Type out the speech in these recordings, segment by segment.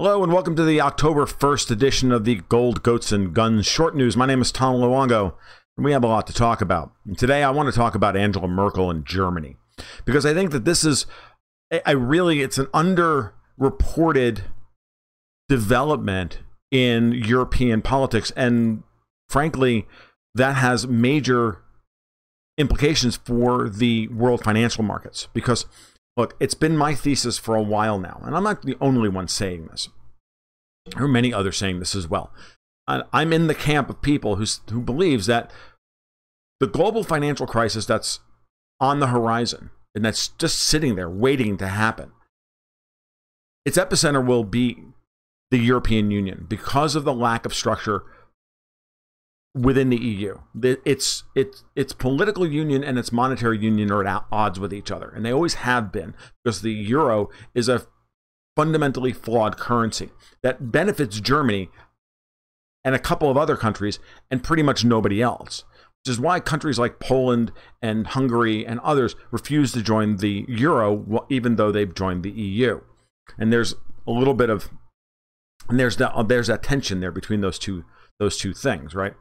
Hello and welcome to the October 1st edition of the Gold, Goats, and Guns Short News. My name is Tom Luongo, and we have a lot to talk about. And today I want to talk about Angela Merkel in Germany, because I think that this is, it's an underreported development in European politics, and frankly, that has major implications for the world financial markets. Because look, it's been my thesis for a while now, and I'm not the only one saying this. There are many others saying this as well. I'm in the camp of people who believes that the global financial crisis that's on the horizon and that's just sitting there waiting to happen, its epicenter will be the European Union because of the lack of structure within the EU. Its political union and its monetary union are at odds with each other, and they always have been, because the euro is a fundamentally flawed currency that benefits Germany and a couple of other countries and pretty much nobody else, which is why countries like Poland and Hungary and others refuse to join the euro even though they've joined the EU. And there's a little bit of, and there's that tension there between those two things, right?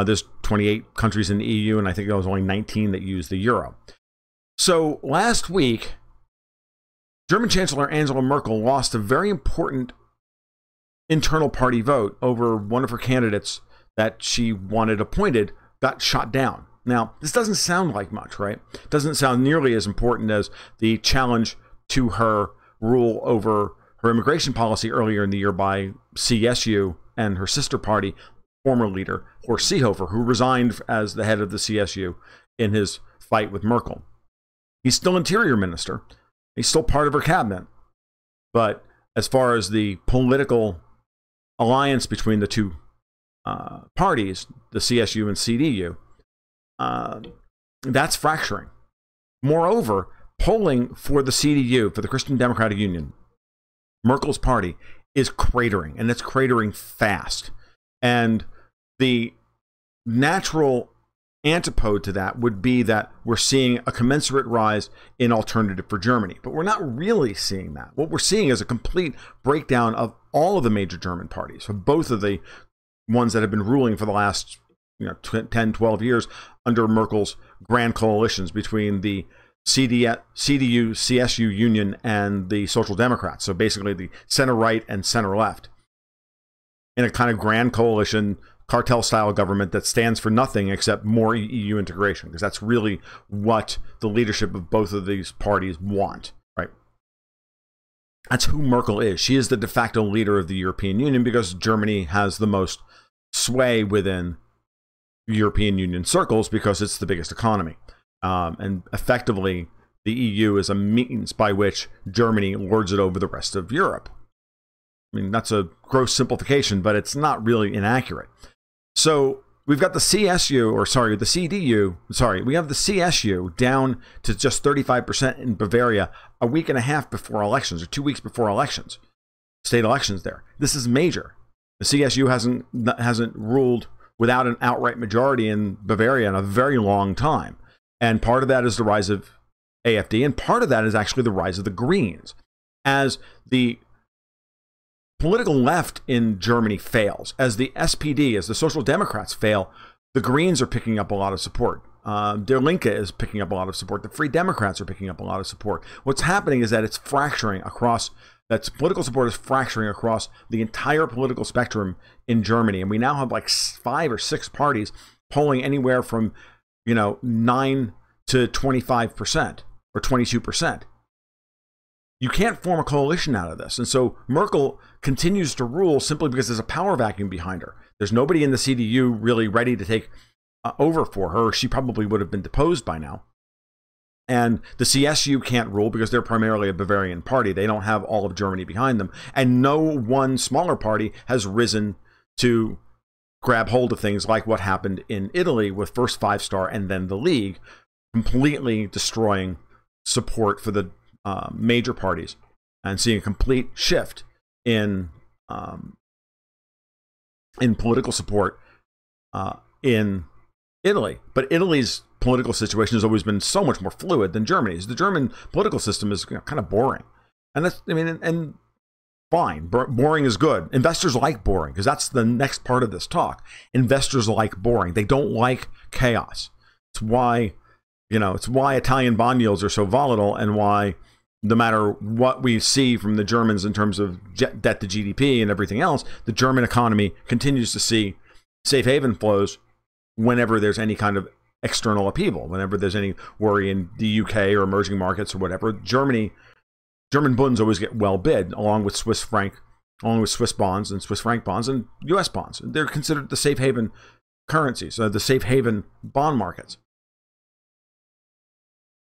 There's 28 countries in the EU, and I think there was only 19 that use the euro. So last week, German Chancellor Angela Merkel lost a very important internal party vote over one of her candidates that she wanted appointed, got shot down. Now, this doesn't sound like much, right? It doesn't sound nearly as important as the challenge to her rule over her immigration policy earlier in the year by CSU and her sister party, former leader Horst Seehofer, who resigned as the head of the CSU in his fight with Merkel. He's still interior minister. He's still part of her cabinet. But as far as the political alliance between the two parties, the CSU and CDU, that's fracturing. Moreover, polling for the CDU, for the Christian Democratic Union, Merkel's party, is cratering, and it's cratering fast. And the natural antipode to that would be that we're seeing a commensurate rise in Alternative for Germany. But we're not really seeing that. What we're seeing is a complete breakdown of all of the major German parties, of both of the ones that have been ruling for the last 10, 12 years under Merkel's grand coalitions between the CDU, CSU union and the Social Democrats. So basically the center-right and center-left, in a kind of grand coalition, cartel-style government that stands for nothing except more EU integration, because that's really what the leadership of both of these parties want, right? That's who Merkel is. She is the de facto leader of the European Union because Germany has the most sway within European Union circles because it's the biggest economy. And effectively, the EU is a means by which Germany lords it over the rest of Europe. I mean, that's a gross simplification, but it's not really inaccurate. So we've got the CDU, we have the CSU down to just 35% in Bavaria a week and a half before elections, or 2 weeks before elections, state elections there. This is major. The CSU hasn't ruled without an outright majority in Bavaria in a very long time. And part of that is the rise of AfD, and part of that is actually the rise of the Greens. As the political left in Germany fails, as the SPD, as the Social Democrats fail, the Greens are picking up a lot of support. Der Linke is picking up a lot of support. The Free Democrats are picking up a lot of support. What's happening is that it's fracturing across, that political support is fracturing across the entire political spectrum in Germany. And we now have like 5 or 6 parties polling anywhere from 9 to 25% or 22%. You can't form a coalition out of this. And so Merkel continues to rule simply because there's a power vacuum behind her. There's nobody in the CDU really ready to take over for her. She probably would have been deposed by now. And the CSU can't rule because they're primarily a Bavarian party. They don't have all of Germany behind them. And no one smaller party has risen to grab hold of things like what happened in Italy with first Five Star and then the League, completely destroying support for the major parties and seeing a complete shift in political support in Italy. But Italy's political situation has always been so much more fluid than Germany's. The German political system is kind of boring, and that's, and fine. Boring is good. Investors like boring because that's the next part of this talk. Investors like boring. They don't like chaos. It's why, it's why Italian bond yields are so volatile and why no matter what we see from the Germans in terms of debt to GDP and everything else, the German economy continues to see safe haven flows whenever there's any kind of external upheaval, whenever there's any worry in the UK or emerging markets or whatever. German bunds always get well bid, along with Swiss bonds and Swiss franc bonds and US bonds. They're considered the safe haven currencies, so the safe haven bond markets.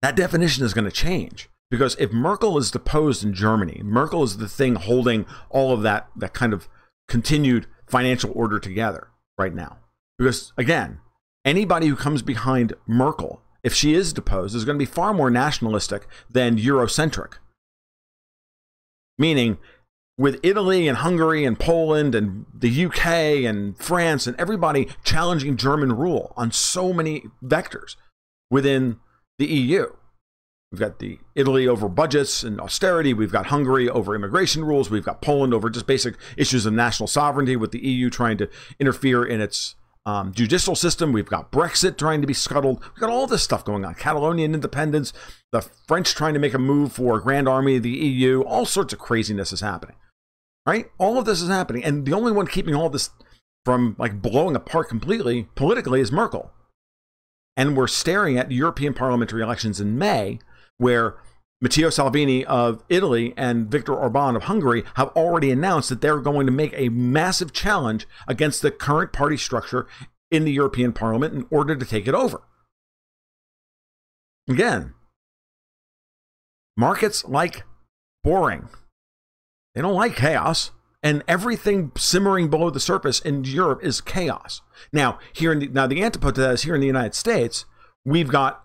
That definition is going to change because if Merkel is deposed in Germany, Merkel is the thing holding all of that kind of continued financial order together right now. Because again, anybody who comes behind Merkel, if she is deposed, is going to be far more nationalistic than Eurocentric. Meaning, with Italy and Hungary and Poland and the UK and France and everybody challenging German rule on so many vectors within the EU. We've got the Italy over budgets and austerity. We've got Hungary over immigration rules. We've got Poland over just basic issues of national sovereignty with the EU trying to interfere in its judicial system. We've got Brexit trying to be scuttled. We've got all this stuff going on. Catalonian independence, the French trying to make a move for a grand army of the EU. All sorts of craziness is happening, right? All of this is happening. And the only one keeping all this from blowing apart completely politically is Merkel. And we're staring at European parliamentary elections in May, where Matteo Salvini of Italy and Viktor Orban of Hungary have already announced that they're going to make a massive challenge against the current party structure in the European Parliament in order to take it over. Again, markets like boring. They don't like chaos. And everything simmering below the surface in Europe is chaos. Now, the antipode to that is here in the United States, we've got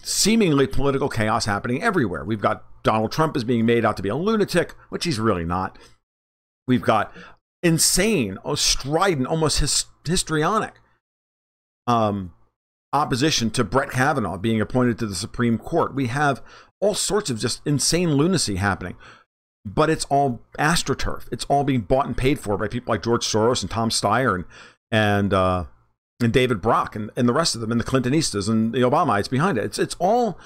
seemingly political chaos happening everywhere. We've got Donald Trump is being made out to be a lunatic, which he's really not. We've got insane, strident, almost histrionic opposition to Brett Kavanaugh being appointed to the Supreme Court. We have all sorts of just insane lunacy happening. But it's all astroturf. It's all being bought and paid for by people like George Soros and Tom Steyer and David Brock and the rest of them and the Clintonistas and the Obamaites behind it. It's all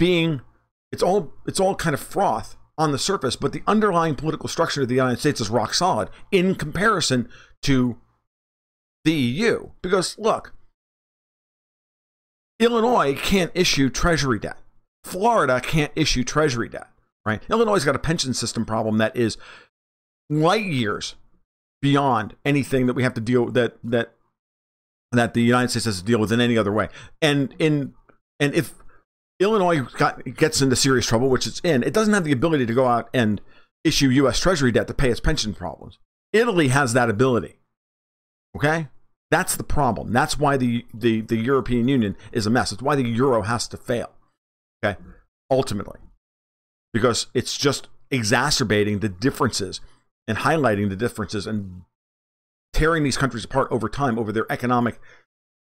kind of froth on the surface, but the underlying political structure of the United States is rock solid in comparison to the EU. Because look, Illinois can't issue treasury debt. Florida can't issue treasury debt. Right? Illinois has got a pension system problem that is light years beyond anything that we have to deal with that the United States has to deal with in any other way. And if Illinois gets into serious trouble, which it's in, it doesn't have the ability to go out and issue U.S. Treasury debt to pay its pension problems. Italy has that ability. Okay? That's the problem. That's why the European Union is a mess. It's why the euro has to fail. Okay? Ultimately. Because it's just exacerbating the differences and highlighting the differences and tearing these countries apart over time over their economic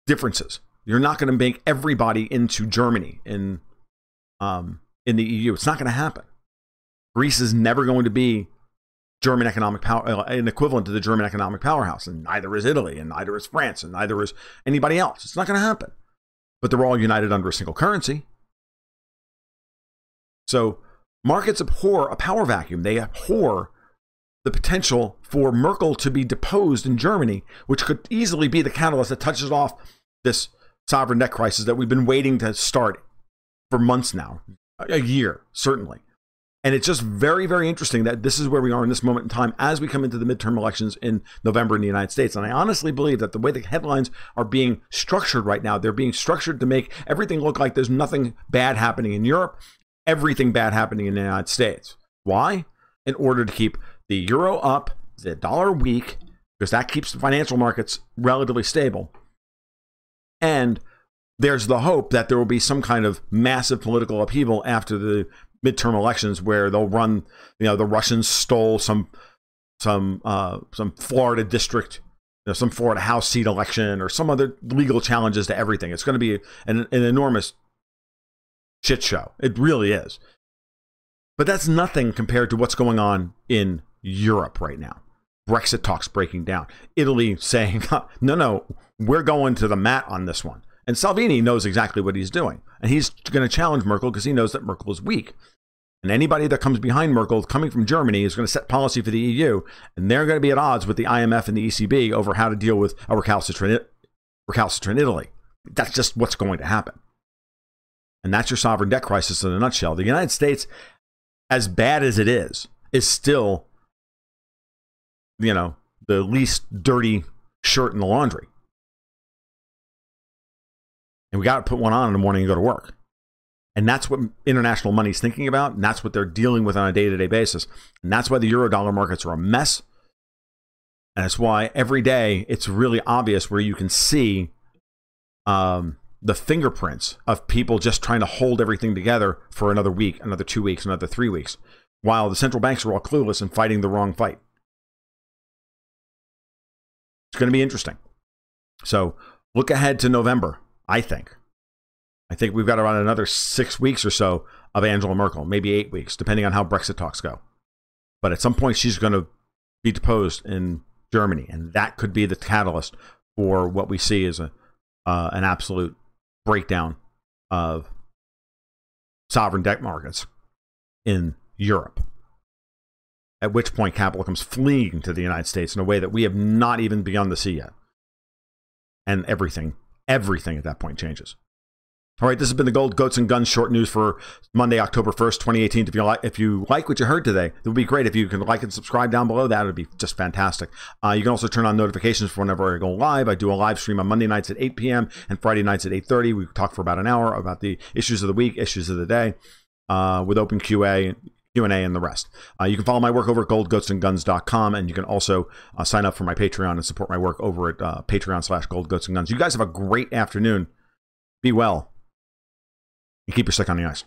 differences. You're not going to make everybody into Germany in the EU. It's not going to happen. Greece is never going to be German economic power, an equivalent to the German economic powerhouse, and neither is Italy, and neither is France, and neither is anybody else. It's not going to happen. But they're all united under a single currency. So markets abhor a power vacuum. They abhor the potential for Merkel to be deposed in Germany, which could easily be the catalyst that touches off this sovereign debt crisis that we've been waiting to start for months now, a year, certainly. And it's just very, very interesting that this is where we are in this moment in time as we come into the midterm elections in November in the United States. And I honestly believe that the way the headlines are being structured right now, they're being structured to make everything look like there's nothing bad happening in Europe, everything bad happening in the United States. Why? In order to keep the euro up, the dollar weak, because that keeps the financial markets relatively stable. And there's the hope that there will be some kind of massive political upheaval after the midterm elections where they'll run, the Russians stole some Florida district, some Florida House seat election or some other legal challenges to everything. It's going to be an enormous shit show. It really is. But that's nothing compared to what's going on in Europe right now. Brexit talks breaking down. Italy saying, no, we're going to the mat on this one. And Salvini knows exactly what he's doing. And he's going to challenge Merkel because he knows that Merkel is weak. And anybody that comes behind Merkel, coming from Germany, is going to set policy for the EU. And they're going to be at odds with the IMF and the ECB over how to deal with a recalcitrant Italy. That's just what's going to happen. And that's your sovereign debt crisis in a nutshell. The United States, as bad as it is still, the least dirty shirt in the laundry. And we got to put one on in the morning and go to work. And that's what international money is thinking about. And that's what they're dealing with on a day-to-day basis. And that's why the euro-dollar markets are a mess. And that's why every day it's really obvious where you can see the fingerprints of people just trying to hold everything together for another week, another 2 weeks, another 3 weeks, while the central banks are all clueless and fighting the wrong fight. It's going to be interesting. So look ahead to November, I think. I think we've got around another 6 weeks or so of Angela Merkel, maybe 8 weeks, depending on how Brexit talks go. But at some point, she's going to be deposed in Germany, and that could be the catalyst for what we see as an absolute breakdown of sovereign debt markets in Europe. At which point, capital comes fleeing to the United States in a way that we have not even begun to see yet. And everything at that point changes. All right, this has been the Gold, Goats, and Guns short news for Monday, October 1st, 2018. If you like what you heard today, it would be great if you can like and subscribe down below. That would be just fantastic. You can also turn on notifications for whenever I go live. I do a live stream on Monday nights at 8 p.m. and Friday nights at 8:30. We talk for about an hour about the issues of the week, issues of the day, with open Q&A and the rest. You can follow my work over at goldgoatsandguns.com, and you can also sign up for my Patreon and support my work over at Patreon/goldgoatsandguns. You guys have a great afternoon. Be well. And keep your stick on the ice.